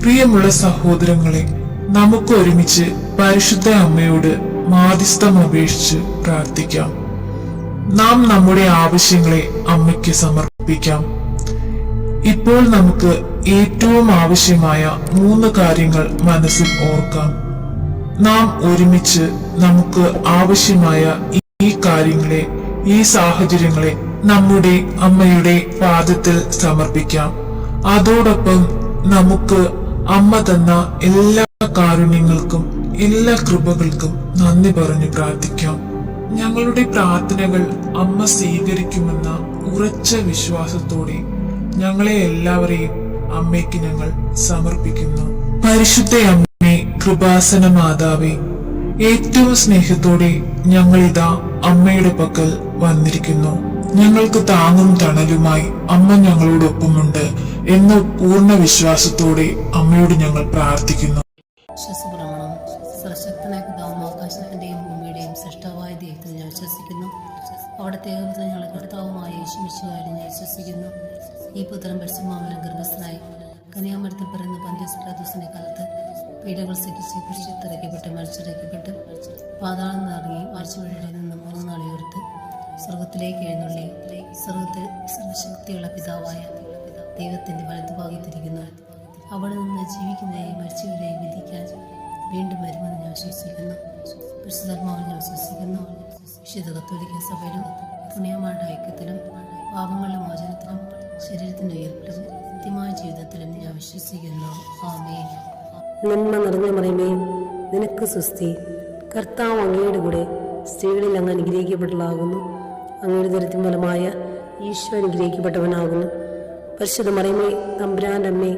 പ്രിയമുള്ള സഹോദരങ്ങളെ, നമുക്ക് ഒരുമിച്ച് പരിശുദ്ധ അമ്മയോട് മാധ്യസ്ഥം അപേക്ഷിച്ച് പ്രാർത്ഥിക്കാം. നാം നമ്മുടെ ആവശ്യങ്ങളെ അമ്മയ്ക്ക് സമർപ്പിക്കാം. ഇപ്പോൾ നമുക്ക് ഏറ്റവും ആവശ്യമായ 3 കാര്യങ്ങൾ മനസ്സിൽ ഓർക്കാം. നാം ഒരുമിച്ച് നമുക്ക് ആവശ്യമായ ഈ കാര്യങ്ങളെ, ഈ സാഹചര്യങ്ങളെ നമ്മുടെ അമ്മയുടെ പാദത്തിൽ സമർപ്പിക്കാം. അതോടൊപ്പം നമുക്ക് അമ്മ തന്ന എല്ലാ കാരുണ്യങ്ങൾക്കും എല്ലാ കൃപകൾക്കും നന്ദി പറഞ്ഞു പ്രാർത്ഥിക്കാം. ഞങ്ങളുടെ പ്രാർത്ഥനകൾ അമ്മ സ്വീകരിക്കുമെന്ന ഉറച്ച വിശ്വാസത്തോടെ ഞങ്ങളെ എല്ലാവരെയും അമ്മയ്ക്ക് ഞങ്ങൾ സമർപ്പിക്കുന്നു. പരിശുദ്ധ അമ്മേ, കൃപാസന മാതാവേ, ഏറ്റവും സ്നേഹത്തോടെ ഞങ്ങളിതാ അമ്മയുടെ പക്കൽ വന്നിരിക്കുന്നു. ഞങ്ങൾക്ക് താങ്ങും തണലുമായി അമ്മ ഞങ്ങളോടൊപ്പമുണ്ട് എന്ന പൂർണ്ണ വിശ്വാസത്തോടെ അമ്മയോട് ഞങ്ങൾ പ്രാർത്ഥിക്കുന്നു. സർവശക്തനായ പിതാവും ആകാശത്തിന്റെയും ഭൂമിയുടെയും സൃഷ്ടാവായ ദൈവത്തിൽ ഞാൻ വിശ്വസിക്കുന്നു. അവിടുത്തെ ഏകപുത്രൻ ഞങ്ങളുടെ കർത്താവുമായ യേശു മിശിഹായിൽ ഞാൻ വിശ്വസിക്കുന്നു. ഈ പുത്രൻ പരിശുദ്ധാത്മാവിനാൽ ഗർഭസ്ഥനായി കന്യാമരത്തിൽ പിറന്ന പന്തിയോസ് പിലാത്തോസിന്റെ കാലത്ത് പീഡകൾ സഹിച്ച് കുരിശിൽ മരിച്ചടക്കപ്പെട്ട് പാതാളം നിറങ്ങി മരിച്ചവരുടെ നിന്ന് 3 നാൾ ഉയർത്ത് സ്വർഗത്തിലേക്ക് എഴുന്നള്ളി സ്വർഗത്തിൽ സർവശക്തിയുള്ള പിതാവായ ദൈവത്തിന്റെ വലതുഭാഗത്തിരിക്കുന്നു. അവിടെ നിന്ന് ജീവിക്കുന്നവരെയും മരിച്ചവരെയും വിധിക്കാൻ വീണ്ടും വരുമെന്ന് ഞാൻ വിശ്വസിക്കുന്നു. പരിശുദ്ധാത്മാവിൽ ഞാൻ വിശ്വസിക്കുന്നു. വിശുദ്ധ കത്തോലിക്ക സഭയിലും പുണ്യമാരുടെ ഐക്യത്തിലും പാപങ്ങളുടെ മോചനത്തിലും ശരീരത്തിന്റെ ഉയർപ്പിലും നിത്യമായ ജീവിതത്തിലും ഞാൻ വിശ്വസിക്കുന്നു. ആമേൻ. നന്മ നിറഞ്ഞ മറിയമേ, നിനക്ക് സ്വസ്തി. കർത്താവ് അങ്ങയുടെ കൂടെ സ്ത്രീകളിൽ അങ്ങ് അനുഗ്രഹിക്കപ്പെട്ടതാകുന്നു. അങ്ങയുടെ ദരിദ്രം ഫലമായ ഈശോ അനുഗ്രഹിക്കപ്പെട്ടവനാകുന്നു. പരിശുദ്ധ മറിയമേ, തമ്പുരാന്റെ അമ്മേ,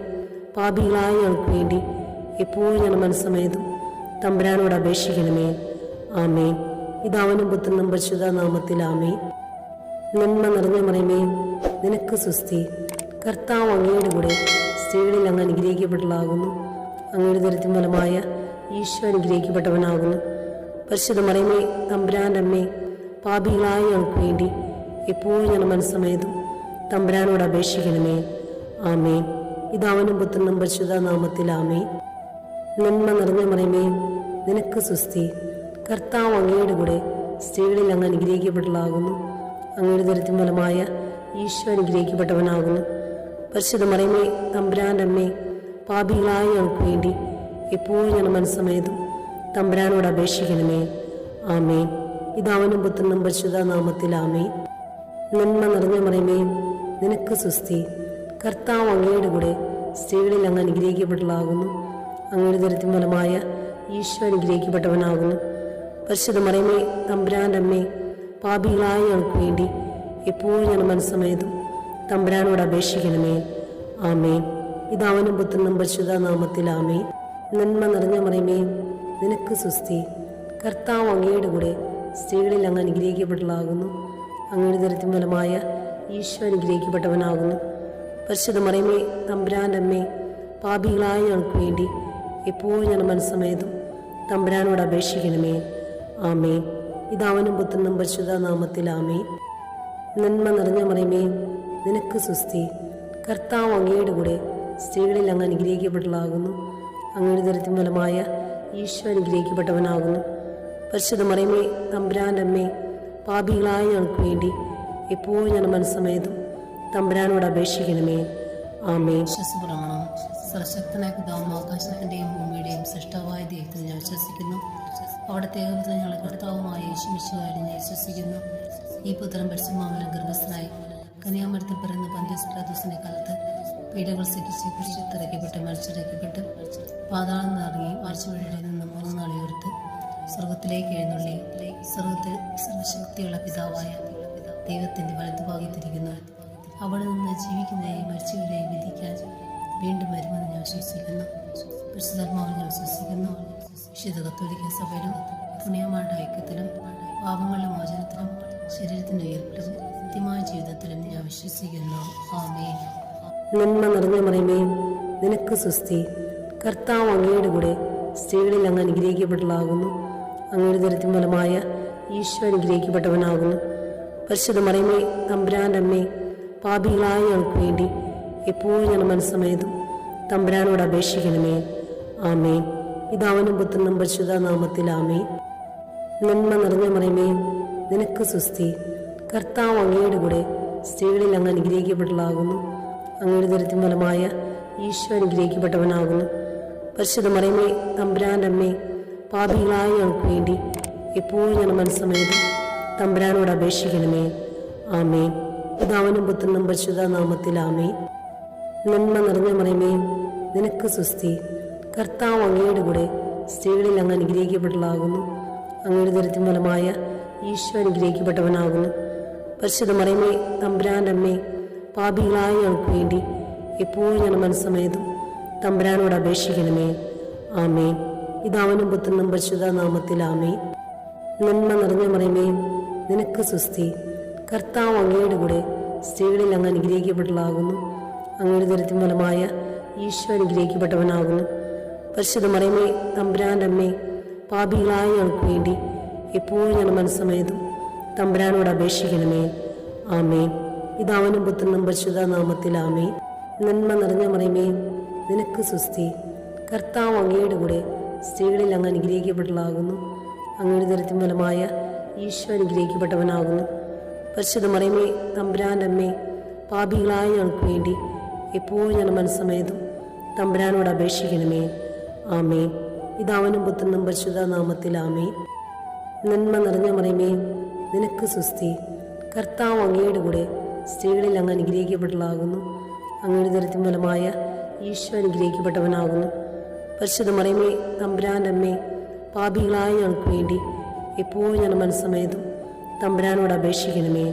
പാപികളായ ഞങ്ങൾക്ക് വേണ്ടി എപ്പോഴും ഞങ്ങളുടെ മനസ്സമേതും തമ്പുരാനോട് അപേക്ഷിക്കണമേ. ആമേൻ. പിതാവിനും പുത്രനും പരിശുദ്ധ നാമത്തിൽ ആമേൻ. നന്മ നിറഞ്ഞ മറിയമേ, നിനക്ക് സ്വസ്തി. കർത്താവ് അങ്ങയുടെ കൂടെ സ്ത്രീകളിൽ അങ്ങ് അനുഗ്രഹിക്കപ്പെട്ടതാകുന്നു. അങ്ങയുടെ ദരിദ്രം ഫലമായ ഈശോ അനുഗ്രഹിക്കപ്പെട്ടവനാകുന്നു. പരിശുദ്ധ മറിയമേ, തമ്പുരാന്റെ അമ്മേ, പാപികളായ ഞങ്ങൾക്ക് വേണ്ടി എപ്പോഴും ഞങ്ങളുടെ മനസ്സമേതും തമ്പുരാനോട് അപേക്ഷിക്കണമേ. ആമേൻ. പിതാവിനും പുത്രനും പരിശുദ്ധ നാമത്തിൽ ആമേൻ. നന്മ നിറഞ്ഞ മറിയമേ, നിനക്ക് സ്വസ്തി. കർത്താവ് അങ്ങയുടെ കൂടെ സ്ത്രീകളിൽ അങ്ങ് അനുഗ്രഹിക്കപ്പെട്ടതാകുന്നു. അങ്ങയുടെ ദരിദ്രം ഫലമായ ഈശോ അനുഗ്രഹിക്കപ്പെട്ടവനാകുന്നു. പരിശുദ്ധ മറിയമേ, തമ്പുരാന്റെ അമ്മേ, പാപികളായ ഞങ്ങൾക്ക് വേണ്ടി എപ്പോഴും ഞങ്ങളുടെ മനസ്സമേതും തമ്പുരാനോട് അപേക്ഷിക്കണമേ. ആമേൻ. പിതാവിനും പുത്രനും പരിശുദ്ധ നാമത്തിൽ ആമേൻ. നന്മ നിറഞ്ഞ മറിയമേ, നിനക്ക് സ്വസ്തി. കർത്താവ് അങ്ങയുടെ കൂടെ സ്ത്രീകളിൽ അങ്ങ് അനുഗ്രഹിക്കപ്പെട്ടതാകുന്നു. അങ്ങയുടെ ദരിദ്രം ഫലമായ ഈശോ അനുഗ്രഹിക്കപ്പെട്ടവനാകുന്നു. പരിശുദ്ധ മറിയമേ, തമ്പുരാന്റെ അമ്മേ, പാപികളായ ഞങ്ങൾക്ക് വേണ്ടി എപ്പോഴും ഞങ്ങളുടെ മനസ്സമേതും തമ്പുരാനോട് അപേക്ഷിക്കണമേ. ആമേൻ. പിതാവിനും പുത്രനും പരിശുദ്ധ നാമത്തിൽ ആമേൻ. നന്മ നിറഞ്ഞ മറിയമേ, നിനക്ക് സ്വസ്തി. കർത്താവ് അങ്ങയുടെ കൂടെ സ്ത്രീകളിൽ അങ്ങ് അനുഗ്രഹിക്കപ്പെട്ടതാകുന്നു. അങ്ങയുടെ ദരിദ്രം ഫലമായ ഈശോ അനുഗ്രഹിക്കപ്പെട്ടവനാകുന്നു. പരിശുദ്ധ മറിയമേ, തമ്പുരാന്റെ അമ്മേ, പാപികളായ ഞങ്ങൾക്ക് വേണ്ടി എപ്പോഴും ഞങ്ങളുടെ മനസ്സമേതും തമ്പുരാനോട് അപേക്ഷിക്കണമേ. ആമേൻ. പിതാവിനും പുത്രനും പരിശുദ്ധ നാമത്തിൽ ആമേൻ. നന്മ നിറഞ്ഞ മറിയമേ, നിനക്ക് സ്വസ്തി. കർത്താവ് അങ്ങയുടെ കൂടെ സ്ത്രീകളിൽ അങ്ങ് അനുഗ്രഹിക്കപ്പെട്ടതാകുന്നു. അങ്ങയുടെ ദരിദ്രം ഫലമായ ഈശോ അനുഗ്രഹിക്കപ്പെട്ടവനാകുന്നു. പരിശുദ്ധ മറിയമേ, തമ്പുരാന്റെ അമ്മേ, പാപികളായ ഞങ്ങൾക്ക് വേണ്ടി എപ്പോഴും ഞങ്ങളുടെ മനസ്സമേതും തമ്പുരാനോട് അപേക്ഷിക്കണമേ. ആമേൻ. വിശ്വസപ്രമാണം. സർവശക്തനായ പിതാവും ആകാശത്തിന്റെയും ഭൂമിയുടെയും സൃഷ്ടാവായ ദൈവത്തിൽ ഞാൻ വിശ്വസിക്കുന്നു. അവിടുത്തെ ഏകപുത്രൻ ഞങ്ങളുടെ കർത്താവുമായ യേശു മിശിഹായിൽ ഞാൻ വിശ്വസിക്കുന്നു. ഈ പുത്രൻ പരിശുദ്ധാത്മാവിനാൽ ഗർഭസ്ഥനായി കന്യാമരത്തിൽ പിറന്ന പന്തിയോസ് പിലാത്തോസിന്റെ കാലത്ത് പീഡകൾ സഹിച്ച് കുരിശിൽ മരിച്ചടക്കപ്പെട്ട് പാതാളം നിറങ്ങി മരിച്ചവരുടെ നിന്ന് 3 നാൾ ഉയർത്ത് സ്വർഗത്തിലേക്ക് എഴുന്നള്ളി സ്വർഗത്തിൽ സർവശക്തിയുള്ള പിതാവായ ദൈവത്തിന്റെ വലതുഭാഗത്തിരിക്കുന്നു. അവിടെ നിന്ന് ജീവിക്കുന്നവരെയും മരിച്ചവരെയും വിധിക്കാൻ വീണ്ടും വരുമെന്ന് ഞാൻ വിശ്വസിക്കുന്നു. പരിശുദ്ധാത്മാവിൽ ഞാൻ വിശ്വസിക്കുന്നു. വിശുദ്ധ കത്തോലിക്ക സഭയിലും പുണ്യമാരുടെ ഐക്യത്തിലും പാപങ്ങളുടെ മോചനത്തിലും ശരീരത്തിന്റെ ഉയർപ്പിലും നിത്യമായ ജീവിതത്തിലും ഞാൻ വിശ്വസിക്കുന്നു. ആമേൻ. നന്മ നിറഞ്ഞ മറിയമേ, നിനക്ക് സ്വസ്തി. കർത്താവ് അങ്ങയുടെ കൂടെ സ്ത്രീകളിൽ അങ്ങ് അനുഗ്രഹിക്കപ്പെട്ടതാകുന്നു. അങ്ങയുടെ ദരിദ്രം ഫലമായ ഈശോ അനുഗ്രഹിക്കപ്പെട്ടവനാകുന്നു. പരിശുദ്ധ മറിയമേ, തമ്പുരാന്റെ അമ്മേ, പാപികളായ ഞങ്ങൾക്ക് വേണ്ടി എപ്പോഴും ഞങ്ങളുടെ മനസ്സമേതും തമ്പുരാനോട് അപേക്ഷിക്കണമേ. ആമേൻ. പിതാവിനും പുത്രനും പരിശുദ്ധ നാമത്തിൽ ആമേൻ. നന്മ നിറഞ്ഞ മറിയമേ, നിനക്ക് സുസ്തി. കർത്താവ് അങ്ങയുടെ കൂടെ സ്ത്രീകളിൽ അങ്ങ് അനുഗ്രഹിക്കപ്പെട്ടതാകുന്നു. അങ്ങയുടെ ദുരിതത്തിൻ ഫലമായ ഈശോ അനുഗ്രഹിക്കപ്പെട്ടവനാകുന്നു. പരിശുദ്ധ മറിയമേ, തമ്പുരാൻ്റെ അമ്മേ, പാപികളായ ഞങ്ങൾക്ക് വേണ്ടി എപ്പോഴും ഞാൻ മനസ്സമേതും തമ്പുരാനോട് അപേക്ഷിക്കണമേ. ആമേൻ. പിതാവിനും പുത്രനും പരിശുദ്ധ നാമത്തിൽ ആമേൻ. നന്മ നിറഞ്ഞ മറിയമേ, നിനക്ക് സുസ്തി. കർത്താവ് അങ്ങയുടെ കൂടെ സ്ത്രീകളിൽ അങ്ങ് അനുഗ്രഹിക്കപ്പെട്ടതാകുന്നു. അങ്ങയുടെ ദുരിതത്തിൻ ഫലമായ ഈശോ അനുഗ്രഹിക്കപ്പെട്ടവനാകുന്നു. പരിശുദ്ധ മറിയമേ, തമ്പുരാൻ്റെ അമ്മേ, പാപികളായ ഞങ്ങൾക്ക് വേണ്ടി എപ്പോഴും ഞാൻ മനസ്സമേതും തമ്പുരാനോട് അപേക്ഷിക്കണമേ. ആമേൻ. പിതാവിനും പുത്രനും പരിശുദ്ധ നാമത്തിൽ ആമേൻ. നന്മ നിറഞ്ഞ മറിയമേ, നിനക്ക് സുസ്തി. കർത്താവ് അങ്ങയുടെ കൂടെ സ്ത്രീകളിൽ അങ്ങ് അനുഗ്രഹിക്കപ്പെട്ടതാകുന്നു. അങ്ങയുടെ ദുരിതത്തിൻ ഫലമായ ഈശോ അനുഗ്രഹിക്കപ്പെട്ടവനാകുന്നു. പരിശുദ്ധ മറിയമേ, തമ്പുരാൻ്റെ അമ്മേ, പാപികളായ ഞങ്ങൾക്ക് വേണ്ടി എപ്പോഴും ഞാൻ മനസ്സമേതും തമ്പുരാനോട് അപേക്ഷിക്കണമേ. ആമേൻ. പിതാവിനും പുത്രനും പരിശുദ്ധ നാമത്തിൽ ആമേൻ. നന്മ നിറഞ്ഞ മറിയമേ, നിനക്ക് സുസ്തി. കർത്താവ് അങ്ങയുടെ കൂടെ സ്ത്രീകളിൽ അങ്ങ് അനുഗ്രഹിക്കപ്പെട്ടതാകുന്നു. അങ്ങയുടെ ദുരിതത്തിൻ ഫലമായ ഈശോ അനുഗ്രഹിക്കപ്പെട്ടവനാകുന്നു. പരിശുദ്ധ മറിയമേ, തമ്പുരാൻ്റെ അമ്മേ, പാപികളായ ഞങ്ങൾക്ക് വേണ്ടി എപ്പോഴും ഞാൻ മനസ്സമേതും തമ്പുരാനോട് അപേക്ഷിക്കണമേ. ആമേൻ. പിതാവിനും പുത്രനും പരിശുദ്ധ നാമത്തിൽ ആമേൻ. നന്മ നിറഞ്ഞ മറിയമേ, നിനക്ക് സുസ്തി. കർത്താവ് അങ്ങയുടെ കൂടെ സ്ത്രീകളിൽ അങ്ങ് അനുഗ്രഹിക്കപ്പെട്ടതാകുന്നു. അങ്ങയുടെ ദുരിതത്തിൻ ഫലമായ ഈശോ അനുഗ്രഹിക്കപ്പെട്ടവനാകുന്നു. പരിശുദ്ധ മറിയമേ, തമ്പുരാൻ്റെ അമ്മേ, പാപികളായ ഞങ്ങൾക്ക് വേണ്ടി എപ്പോഴും ഞാൻ മനസ്സമേതും തമ്പുരാനോട് അപേക്ഷിക്കണമേ.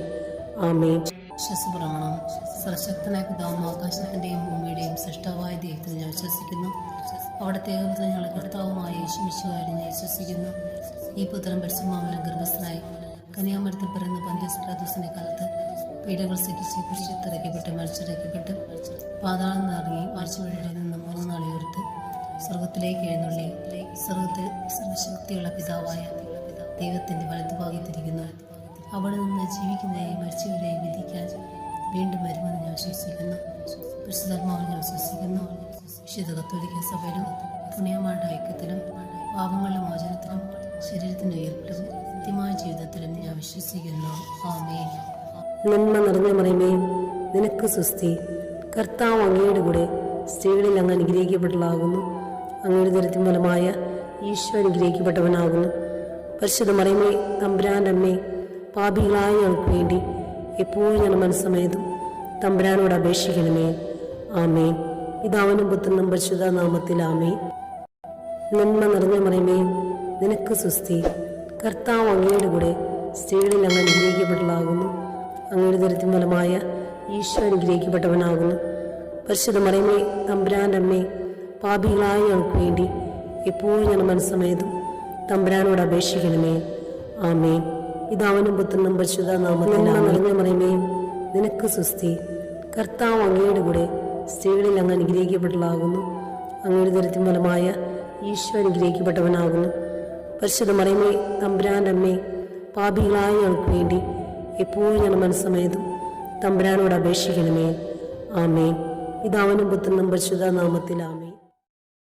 ആമേൻ. വിശ്വസപ്രമാണം. സർവശക്തനായ പിതാവും ആകാശത്തിൻ്റെയും ഭൂമിയുടെയും സൃഷ്ടാവായ ദൈവത്തിൽ ഞാൻ വിശ്വസിക്കുന്നു. അവിടുത്തെ ഏകപുത്രൻ ഞങ്ങളുടെ കർത്താവുമായ യേശുമിശിഹായിൽ ഞാൻ വിശ്വസിക്കുന്നു. ഈ പുത്രൻ പരിശുദ്ധാത്മാവിനാൽ ഗർഭസ്ഥനായി കന്യാമരത്തിൽ പിറന്ന പന്തിയോസ് പിലാത്തോസിന്റെ കാലത്ത് പീഡകൾ സഹിച്ച് കുരിശിലിറക്കപ്പെട്ട് മരിച്ചിറക്കപ്പെട്ട് പാതാളം നിറങ്ങി മരിച്ചവരുടെ നിന്ന് 3 നാൾ ഉയർത്ത് സ്വർഗത്തിലേക്ക് എഴുന്നള്ളി സ്വർഗത്തിൽ സർവശക്തിയുള്ള പിതാവായ ദൈവത്തിന്റെ വലതുഭാഗത്തിരിക്കുന്നു. അവിടെ നിന്ന് ജീവിക്കുന്നവരെയും മരിച്ചവരെയും വിധിക്കാൻ വീണ്ടും വരുമെന്ന് ഞാൻ വിശ്വസിക്കുന്നു. പരിശുദ്ധാത്മാവിൽ ഞാൻ വിശ്വസിക്കുന്നു. വിശുദ്ധ കത്തോലിക്ക സഭയിലും പുണ്യമാരുടെ ഐക്യത്തിലും പാപങ്ങളുടെ മോചനത്തിലും ശരീരത്തിന്റെ ഉയർപ്പിലും നിത്യമായ ജീവിതത്തിലും ഞാൻ വിശ്വസിക്കുന്നു. ആമേൻ. നന്മ നിറഞ്ഞ മറിയമേ, നിനക്ക് സുസ്തി. കർത്താവ് അങ്ങയുടെ കൂടെ സ്ത്രീകളിൽ അങ്ങ് അനുഗ്രഹിക്കപ്പെട്ടതാകുന്നു. അങ്ങയുടെ ദുരിതത്തിൻ ഫലമായ ഈശോ അനുഗ്രഹിക്കപ്പെട്ടവനാകുന്നു. പരിശുദ്ധ മറിയമേ, തമ്പുരാൻ്റെ അമ്മേ, പാപികളായ ഞങ്ങൾക്ക് വേണ്ടി എപ്പോഴും ഞാൻ മനസ്സമേതും തമ്പുരാനോട് അപേക്ഷിക്കണമേ. ആമേൻ. പിതാവിനും പുത്രനും പരിശുദ്ധ നാമത്തിൽ ആമേൻ. നന്മ നിറഞ്ഞ മറിയമേ, നിനക്ക് സുസ്തി. കർത്താവ് അങ്ങയുടെ കൂടെ സ്ത്രീകളിൽ അങ്ങ് അനുഗ്രഹിക്കപ്പെട്ടതാകുന്നു. അങ്ങയുടെ ദുരിതത്തിൻ ഫലമായ ഈശോ അനുഗ്രഹിക്കപ്പെട്ടവനാകുന്നു. പരിശുദ്ധ മറിയമേ, തമ്പുരാൻ്റെ അമ്മേ, പാപികളായ ഞങ്ങൾക്ക് വേണ്ടി എപ്പോഴും ഞാൻ മനസ്സമേതും തമ്പുരാനോട് അപേക്ഷിക്കണമേ. ആമേൻ. പിതാവിനും പുത്രനും പരിശുദ്ധ നാമത്തിൽ നിറഞ്ഞ മറിയമേ, നിനക്ക് സുസ്തി. കർത്താവ് അങ്ങയുടെ കൂടെ സ്ത്രീകളിൽ അങ്ങ് അനുഗ്രഹിക്കപ്പെട്ടതാകുന്നു. അങ്ങയുടെ ദുരിതത്തിൻ ഫലമായ ഈശോ അനുഗ്രഹിക്കപ്പെട്ടവനാകുന്നു. പരിശുദ്ധ മറിയമേ, തമ്പുരാൻ്റെ അമ്മേ, പാപികളായ ഞങ്ങൾക്ക് വേണ്ടി എപ്പോഴും ഞാൻ മനസ്സമേതും തമ്പുരാനോട് അപേക്ഷിക്കണമേ. ആമേൻ. പിതാവിനും പുത്രനും പരിശുദ്ധ നാമത്തിൽ ആമേൻ.